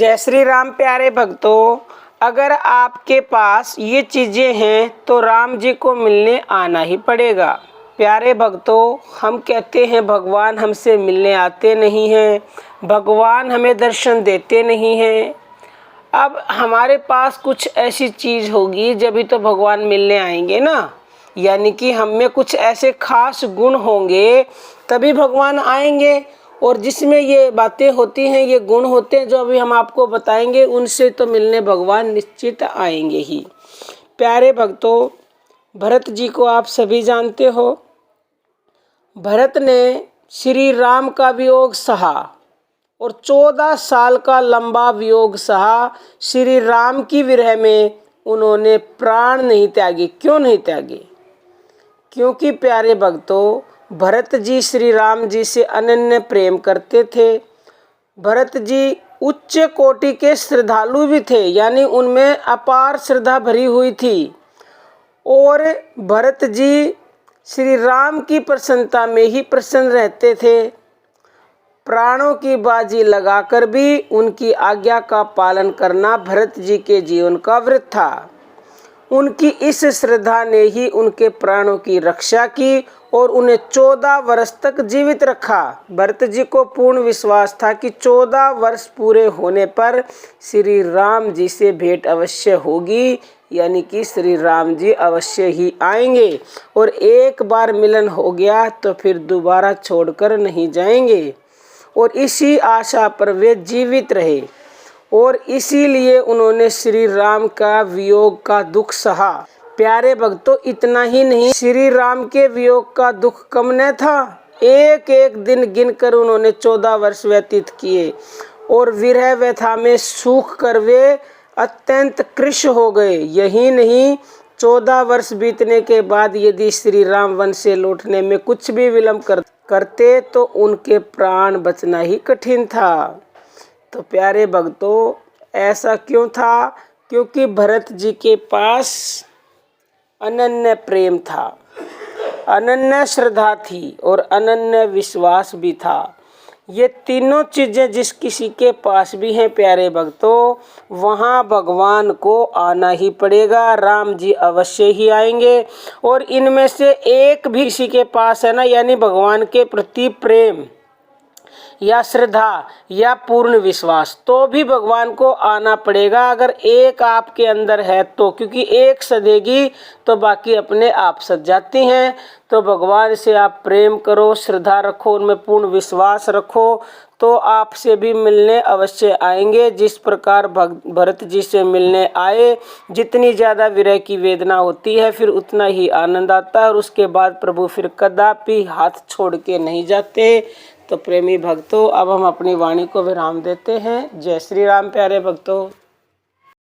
जय श्री राम प्यारे भक्तों, अगर आपके पास ये चीज़ें हैं तो राम जी को मिलने आना ही पड़ेगा। प्यारे भक्तों, हम कहते हैं भगवान हमसे मिलने आते नहीं हैं, भगवान हमें दर्शन देते नहीं हैं। अब हमारे पास कुछ ऐसी चीज़ होगी जभी तो भगवान मिलने आएंगे ना, यानी कि हम में कुछ ऐसे खास गुण होंगे तभी भगवान आएंगे। और जिसमें ये बातें होती हैं, ये गुण होते हैं जो अभी हम आपको बताएंगे, उनसे तो मिलने भगवान निश्चित आएंगे ही। प्यारे भक्तों, भरत जी को आप सभी जानते हो। भरत ने श्री राम का वियोग सहा और 14 साल का लंबा वियोग सहा। श्री राम की विरह में उन्होंने प्राण नहीं त्यागे। क्यों नहीं त्यागे? क्योंकि प्यारे भक्तों, भरत जी श्री राम जी से अनन्य प्रेम करते थे। भरत जी उच्च कोटि के श्रद्धालु भी थे, यानी उनमें अपार श्रद्धा भरी हुई थी। और भरत जी श्री राम की प्रसन्नता में ही प्रसन्न रहते थे। प्राणों की बाजी लगाकर भी उनकी आज्ञा का पालन करना भरत जी के जीवन का व्रत था। उनकी इस श्रद्धा ने ही उनके प्राणों की रक्षा की और उन्हें 14 वर्ष तक जीवित रखा। भरत जी को पूर्ण विश्वास था कि 14 वर्ष पूरे होने पर श्री राम जी से भेंट अवश्य होगी, यानी कि श्री राम जी अवश्य ही आएंगे और एक बार मिलन हो गया तो फिर दोबारा छोड़कर नहीं जाएंगे। और इसी आशा पर वे जीवित रहे और इसीलिए उन्होंने श्री राम का वियोग का दुख सहा। प्यारे भक्तों, इतना ही नहीं, श्री राम के वियोग का दुख कम न था। एक एक दिन गिनकर उन्होंने 14 वर्ष व्यतीत किए और विरह व्यथा में सूख कर वे अत्यंत कृश हो गए। यही नहीं, 14 वर्ष बीतने के बाद यदि श्री राम वन से लौटने में कुछ भी विलंब करते तो उनके प्राण बचना ही कठिन था। तो प्यारे भक्तों, ऐसा क्यों था? क्योंकि भरत जी के पास अनन्य प्रेम था, अनन्य श्रद्धा थी और अनन्य विश्वास भी था। ये तीनों चीज़ें जिस किसी के पास भी हैं प्यारे भक्तों, वहाँ भगवान को आना ही पड़ेगा। राम जी अवश्य ही आएंगे। और इनमें से एक भी किसी के पास है ना, यानी भगवान के प्रति प्रेम या श्रद्धा या पूर्ण विश्वास, तो भी भगवान को आना पड़ेगा। अगर एक आपके अंदर है तो, क्योंकि एक सदेगी तो बाकी अपने आप सज जाती हैं। तो भगवान से आप प्रेम करो, श्रद्धा रखो, उनमें पूर्ण विश्वास रखो, तो आपसे भी मिलने अवश्य आएंगे। जिस प्रकार भरत जी से मिलने आए, जितनी ज़्यादा विरह की वेदना होती है फिर उतना ही आनंद आता है और उसके बाद प्रभु फिर कदापि हाथ छोड़ के नहीं जाते। तो प्रेमी भक्तों, अब हम अपनी वाणी को विराम देते हैं। जय श्री राम प्यारे भक्तों।